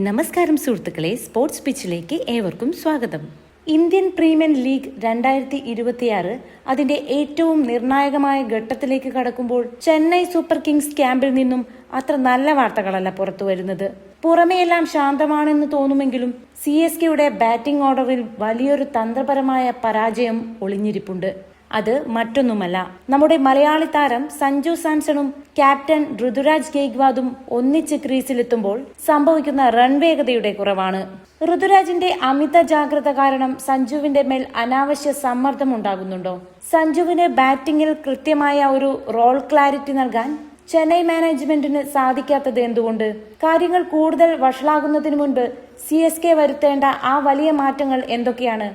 നമസ്കാരം സുഹൃത്തുക്കളെ, സ്പോർട്സ് പിച്ചിലേക്ക് ഏവർക്കും സ്വാഗതം. ഇന്ത്യൻ പ്രീമിയർ ലീഗ് 2026 അതിന്റെ ഏറ്റവും നിർണായകമായ ഘട്ടത്തിലേക്ക് കടക്കുമ്പോൾ ചെന്നൈ സൂപ്പർ കിങ്സ് ക്യാമ്പിൽ നിന്നും അത്ര നല്ല വാർത്തകളല്ല പുറത്തു വരുന്നത്. പുറമെയെല്ലാം ശാന്തമാണെന്ന് തോന്നുമെങ്കിലും CSKയുടെ ബാറ്റിംഗ് ഓർഡറിൽ വലിയൊരു തന്ത്രപരമായ പരാജയം ഒളിഞ്ഞിരിപ്പുണ്ട്. അത് മറ്റൊന്നുമല്ല, നമ്മുടെ മലയാളി താരം സഞ്ജു സാംസണും ക്യാപ്റ്റൻ ഋതുരാജ് ഗെയ്ക്വാദും ഒന്നിച്ച് ക്രീസിലെത്തുമ്പോൾ സംഭവിക്കുന്ന റൺ വേഗതയുടെ കുറവാണ്. ഋതുരാജിന്റെ അമിത ജാഗ്രത കാരണം സഞ്ജുവിന്റെ മേൽ അനാവശ്യ സമ്മർദ്ദം ഉണ്ടാകുന്നുണ്ടോ? സഞ്ജുവിന് ബാറ്റിംഗിൽ കൃത്യമായ ഒരു റോൾ ക്ലാരിറ്റി നൽകാൻ ചെന്നൈ മാനേജ്മെന്റിന് സാധിക്കാത്തത് എന്തുകൊണ്ട്? കാര്യങ്ങൾ കൂടുതൽ വഷളാകുന്നതിന് മുൻപ് CSK വരുത്തേണ്ട ആ വലിയ മാറ്റങ്ങൾ എന്തൊക്കെയാണ്?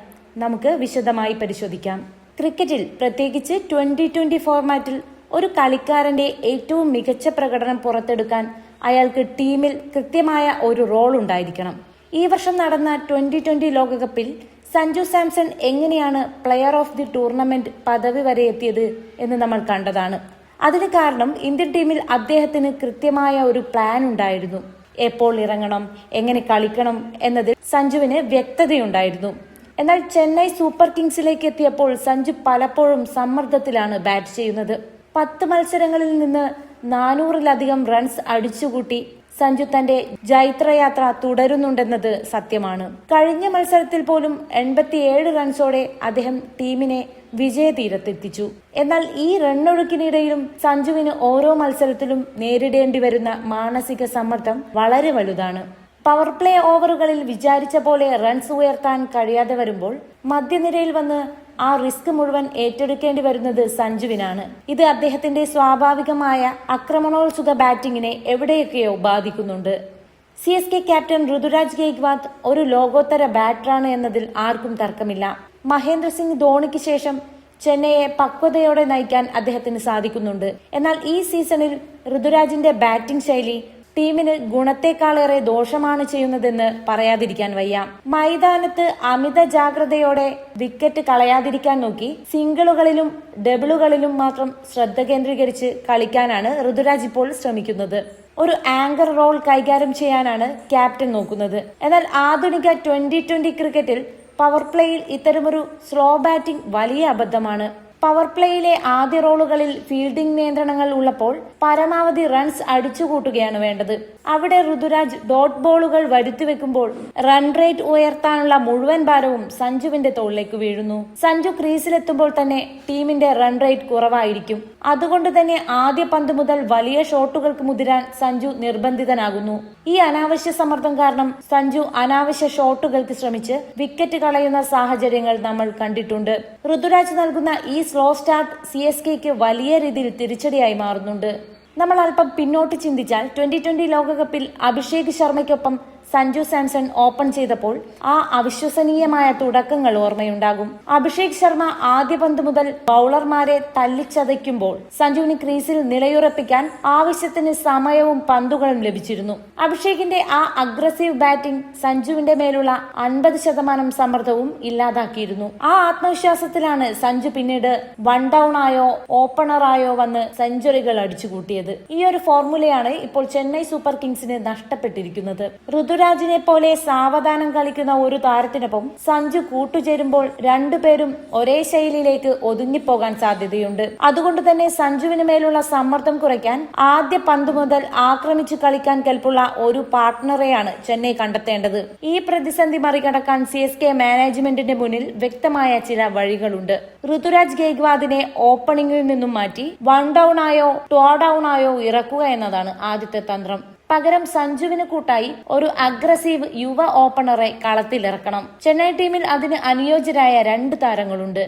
നമുക്ക് വിശദമായി പരിശോധിക്കാം. ക്രിക്കറ്റിൽ പ്രത്യേകിച്ച് 2020 ഫോർമാറ്റിൽ ഒരു കളിക്കാരന്റെ ഏറ്റവും മികച്ച പ്രകടനം പുറത്തെടുക്കാൻ അയാൾക്ക് ടീമിൽ കൃത്യമായ ഒരു റോൾ ഉണ്ടായിരിക്കണം. ഈ വർഷം നടന്ന 2020 ലോകകപ്പിൽ സഞ്ജു സാംസൺ എങ്ങനെയാണ് പ്ലെയർ ഓഫ് ദി ടൂർണമെന്റ് പദവി വരെ എത്തിയത് എന്ന് നമ്മൾ കണ്ടതാണ്. അതിന് കാരണം ഇന്ത്യൻ ടീമിൽ അദ്ദേഹത്തിന് കൃത്യമായ ഒരു പ്ലാൻ ഉണ്ടായിരുന്നു. എപ്പോൾ ഇറങ്ങണം, എങ്ങനെ കളിക്കണം എന്നതിൽ സഞ്ജുവിന് വ്യക്തതയുണ്ടായിരുന്നു. എന്നാൽ ചെന്നൈ സൂപ്പർ കിങ്സിലേക്ക് എത്തിയപ്പോൾ സഞ്ജു പലപ്പോഴും സമ്മർദ്ദത്തിലാണ് ബാറ്റ് ചെയ്യുന്നത്. 10 മത്സരങ്ങളിൽ നിന്ന് 400-ലധികം റൺസ് അടിച്ചുകൂട്ടി സഞ്ജു തന്റെ ജൈത്രയാത്ര തുടരുന്നുണ്ടെന്നത് സത്യമാണ്. കഴിഞ്ഞ മത്സരത്തിൽ പോലും 87 റൺസോടെ അദ്ദേഹം ടീമിനെ വിജയതീരത്തെത്തിച്ചു. എന്നാൽ ഈ റണ്ണൊഴുക്കിനിടയിലും സഞ്ജുവിന് ഓരോ മത്സരത്തിലും നേരിടേണ്ടി വരുന്ന മാനസിക സമ്മർദ്ദം വളരെ വലുതാണ്. പവർ പ്ലേ ഓവറുകളിൽ വിചാരിച്ച പോലെ റൺസ് ഉയർത്താൻ കഴിയാതെ വരുമ്പോൾ മധ്യനിരയിൽ വന്ന് ആ റിസ്ക് മുഴുവൻ ഏറ്റെടുക്കേണ്ടി വരുന്നത് സഞ്ജുവിനാണ്. ഇത് അദ്ദേഹത്തിന്റെ സ്വാഭാവികമായ ആക്രമണോത്സുക ബാറ്റിങ്ങിനെ എവിടെയൊക്കെയോ ബാധിക്കുന്നുണ്ട്. CSK ക്യാപ്റ്റൻ ഋതുരാജ് ഗെയ്ക്വാദ് ഒരു ലോകോത്തര ബാറ്ററാണ് എന്നതിൽ ആർക്കും തർക്കമില്ല. മഹേന്ദ്ര സിംഗ് ധോണിക്ക് ശേഷം ചെന്നൈയെ പക്വതയോടെ നയിക്കാൻ അദ്ദേഹത്തിന് സാധിക്കുന്നുണ്ട്. എന്നാൽ ഈ സീസണിൽ ഋതുരാജിന്റെ ബാറ്റിംഗ് ശൈലി ടീമിന് ഗുണത്തെക്കാളേറെ ദോഷമാണ് ചെയ്യുന്നതെന്ന് പറയാതിരിക്കാൻ വയ്യ. മൈതാനത്ത് അമിത ജാഗ്രതയോടെ വിക്കറ്റ് കളയാതിരിക്കാൻ നോക്കി സിംഗിളുകളിലും ഡബിളുകളിലും മാത്രം ശ്രദ്ധ കേന്ദ്രീകരിച്ച് കളിക്കാനാണ് ഋതുരാജ് ഇപ്പോൾ ശ്രമിക്കുന്നത്. ഒരു ആങ്കർ റോൾ കൈകാര്യം ചെയ്യാനാണ് ക്യാപ്റ്റൻ നോക്കുന്നത്. എന്നാൽ ആധുനിക 2020 ക്രിക്കറ്റിൽ പവർ പ്ലേയിൽ ഇത്തരമൊരു സ്ലോ ബാറ്റിംഗ് വലിയ അബദ്ധമാണ്. പവർ പ്ലേയിലെ ആദ്യ റോളുകളിൽ ഫീൽഡിംഗ് നിയന്ത്രണങ്ങൾ ഉള്ളപ്പോൾ പരമാവധി റൺസ് അടിച്ചുകൂട്ടുകയാണ് വേണ്ടത്. അവിടെ ഋതുരാജ് ഡോട്ട് ബോളുകൾ വരുത്തിവെക്കുമ്പോൾ റൺ റേറ്റ് ഉയർത്താനുള്ള മുഴുവൻ ഭാരവും സഞ്ജുവിന്റെ തോളിലേക്ക് വീഴുന്നു. സഞ്ജു ക്രീസിലെത്തുമ്പോൾ തന്നെ ടീമിന്റെ റൺ റേറ്റ് കുറവായിരിക്കും. അതുകൊണ്ട് തന്നെ ആദ്യ പന്ത് മുതൽ വലിയ ഷോട്ടുകൾക്ക് മുതിരാൻ സഞ്ജു നിർബന്ധിതനാകുന്നു. ഈ അനാവശ്യ സമ്മർദ്ദം കാരണം സഞ്ജു അനാവശ്യ ഷോട്ടുകൾക്ക് ശ്രമിച്ച് വിക്കറ്റ് കളയുന്ന സാഹചര്യങ്ങൾ നമ്മൾ കണ്ടിട്ടുണ്ട്. ഋതുരാജ് നൽകുന്ന ഈ സ്ലോ സ്റ്റാർട്ട് CSKക്ക് വലിയ രീതിയിൽ തിരിച്ചടിയായി മാറുന്നുണ്ട്. നമ്മൾ അല്പം പിന്നോട്ട് ചിന്തിച്ചാൽ 2020 ലോകകപ്പിൽ അഭിഷേക് ശർമ്മയ്ക്കൊപ്പം സഞ്ജു സാംസൺ ഓപ്പൺ ചെയ്തപ്പോൾ ആ അവിശ്വസനീയമായ തുടക്കങ്ങൾ ഓർമ്മയുണ്ടാകും. അഭിഷേക് ശർമ്മ ആദ്യ പന്ത് മുതൽ ബൗളർമാരെ തല്ലിച്ചതയ്ക്കുമ്പോൾ സഞ്ജുവിന് ക്രീസിൽ നിലയുറപ്പിക്കാൻ ആവശ്യത്തിന് സമയവും പന്തുകളും ലഭിച്ചിരുന്നു. അഭിഷേകിന്റെ ആ അഗ്രസീവ് ബാറ്റിംഗ് സഞ്ജുവിന്റെ മേലുള്ള 50% സമ്മർദ്ദവും ഇല്ലാതാക്കിയിരുന്നു. ആ ആത്മവിശ്വാസത്തിലാണ് സഞ്ജു പിന്നീട് വൺ ഡൗൺ ആയോ ഓപ്പണറായോ വന്ന് സെഞ്ചുറികൾ അടിച്ചുകൂട്ടിയത്. ഈ ഒരു ഫോർമുലയാണ് ഇപ്പോൾ ചെന്നൈ സൂപ്പർ കിങ്സിന് നഷ്ടപ്പെട്ടിരിക്കുന്നത്. ഋതുരാജിനെ പോലെ സാവധാനം കളിക്കുന്ന ഒരു താരത്തിനൊപ്പം സഞ്ജു കൂട്ടുചേരുമ്പോൾ രണ്ടുപേരും ഒരേ ശൈലിയിലേക്ക് ഒതുങ്ങിപ്പോകാൻ സാധ്യതയുണ്ട്. അതുകൊണ്ട് തന്നെ സഞ്ജുവിന് മേലുള്ള സമ്മർദ്ദം കുറയ്ക്കാൻ ആദ്യ പന്ത് മുതൽ ആക്രമിച്ചു കളിക്കാൻ കെൽപ്പുള്ള ഒരു പാർട്ട്ണറെയാണ് ചെന്നൈ കണ്ടെത്തേണ്ടത്. ഈ പ്രതിസന്ധി മറികടക്കാൻ CSK മാനേജ്മെന്റിന്റെ മുന്നിൽ വ്യക്തമായ ചില വഴികളുണ്ട്. ഋതുരാജ് ഗെയ്ക്വാദിനെ ഓപ്പണിംഗിൽ നിന്നും മാറ്റി വൺ ഡൗൺ ആയോ ടോ ഡൗൺ ആയോ ഇറക്കുക എന്നതാണ് ആദ്യത്തെ തന്ത്രം. പകരം സഞ്ജുവിന് കൂട്ടായി ഒരു അഗ്രസീവ് യുവ ഓപ്പണറെ കളത്തിലിറക്കണം. ചെന്നൈ ടീമിൽ അതിന് അനുയോജ്യരായ 2 താരങ്ങളുണ്ട്.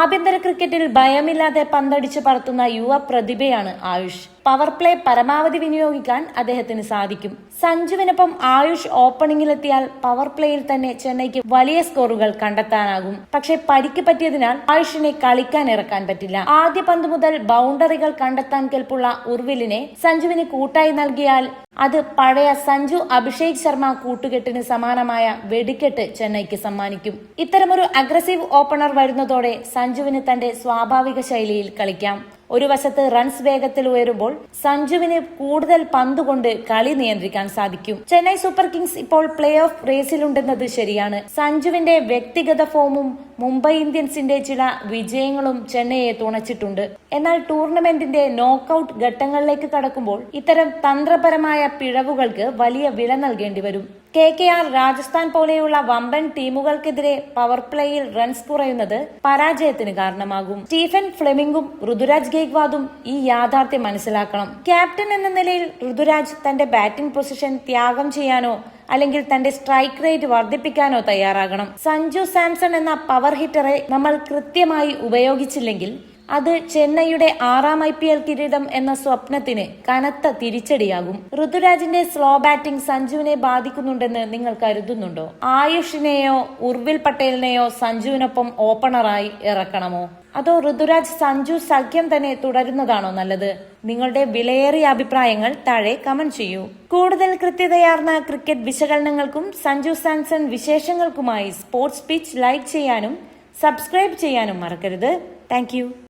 ആഭ്യന്തര ക്രിക്കറ്റിൽ ഭയമില്ലാതെ പന്തടിച്ച് പറത്തുന്ന യുവ പ്രതിഭയാണ് ആയുഷ്. പവർ പ്ലേ പരമാവധി വിനിയോഗിക്കാൻ അദ്ദേഹത്തിന് സാധിക്കും. സഞ്ജുവിനൊപ്പം ആയുഷ് ഓപ്പണിംഗിലെത്തിയാൽ പവർ പ്ലേയിൽ തന്നെ ചെന്നൈക്ക് വലിയ സ്കോറുകൾ കണ്ടെത്താനാകും. പക്ഷെ പരിക്ക് പറ്റിയതിനാൽ ആയുഷിനെ കളിക്കാൻ ഇറക്കാൻ പറ്റില്ല. ആദ്യ പന്ത് മുതൽ ബൗണ്ടറികൾ കണ്ടെത്താൻ കെൽപ്പുള്ള ഉർവിലിനെ സഞ്ജുവിന് കൂട്ടായി നൽകിയാൽ അത് പഴയ സഞ്ജു അഭിഷേക് ശർമ്മ കൂട്ടുകെട്ടിന് സമാനമായ വെടിക്കെട്ട് ചെന്നൈക്ക് സമ്മാനിക്കും. ഇത്തരമൊരു അഗ്രസീവ് ഓപ്പണർ വരുന്നതോടെ സഞ്ജുവിന് തന്റെ സ്വാഭാവിക ശൈലിയിൽ കളിക്കാം. ഒരു വശത്ത് റൺസ് വേഗത്തിൽ ഉയരുമ്പോൾ സഞ്ജുവിന് കൂടുതൽ പന്തുകൊണ്ട് കളി നിയന്ത്രിക്കാൻ സാധിക്കും. ചെന്നൈ സൂപ്പർ കിങ്സ് ഇപ്പോൾ പ്ലേ ഓഫ് റേസിലുണ്ടെന്നത് ശരിയാണ്. സഞ്ജുവിന്റെ വ്യക്തിഗത ഫോമും മുംബൈ ഇന്ത്യൻസിന്റെ ചില വിജയങ്ങളും ചെന്നൈയെ തുണച്ചിട്ടുണ്ട്. എന്നാൽ ടൂർണമെന്റിന്റെ നോക്കൌട്ട് ഘട്ടങ്ങളിലേക്ക് കടക്കുമ്പോൾ ഇത്തരം തന്ത്രപരമായ പിഴവുകൾക്ക് വലിയ വില നൽകേണ്ടി വരും. KKR, രാജസ്ഥാൻ പോലെയുള്ള വമ്പൻ ടീമുകൾക്കെതിരെ പവർ പ്ലേയിൽ റൺസ് കുറയുന്നത് പരാജയത്തിന് കാരണമാകും. സ്റ്റീഫൻ ഫ്ലെമിംഗും ഋതുരാജ് ഗെയ്ക്വാദും ഈ യാഥാർത്ഥ്യം മനസ്സിലാക്കണം. ക്യാപ്റ്റൻ എന്ന നിലയിൽ ഋതുരാജ് തന്റെ ബാറ്റിംഗ് പൊസിഷൻ ത്യാഗം ചെയ്യാനോ അല്ലെങ്കിൽ തന്റെ സ്ട്രൈക്ക് റേറ്റ് വർദ്ധിപ്പിക്കാനോ തയ്യാറാകണം. സഞ്ജു സാംസൺ എന്ന പവർ ഹിറ്ററെ നമ്മൾ കൃത്യമായി ഉപയോഗിച്ചില്ലെങ്കിൽ അത് ചെന്നൈയുടെ 6ാം IPL കിരീടം എന്ന സ്വപ്നത്തിന് കനത്ത തിരിച്ചടിയാകും. ഋതുരാജിന്റെ സ്ലോ ബാറ്റിംഗ് സഞ്ജുവിനെ ബാധിക്കുന്നുണ്ടെന്ന് നിങ്ങൾ കരുതുന്നുണ്ടോ? ആയുഷിനെയോ ഉർവിൽ പട്ടേലിനെയോ സഞ്ജുവിനൊപ്പം ഓപ്പണറായി ഇറക്കണമോ? അതോ ഋതുരാജ് സഞ്ജു സഖ്യം തന്നെ തുടരുന്നതാണോ നല്ലത്? നിങ്ങളുടെ വിലയേറിയ അഭിപ്രായങ്ങൾ താഴെ കമന്റ് ചെയ്യൂ. കൂടുതൽ കൃത്യതയാർന്ന ക്രിക്കറ്റ് വിശകലനങ്ങൾക്കും സഞ്ജു സാംസൺ വിശേഷങ്ങൾക്കുമായി സ്പോർട്സ് പിച്ച് ലൈക്ക് ചെയ്യാനും സബ്സ്ക്രൈബ് ചെയ്യാനും മറക്കരുത്. താങ്ക്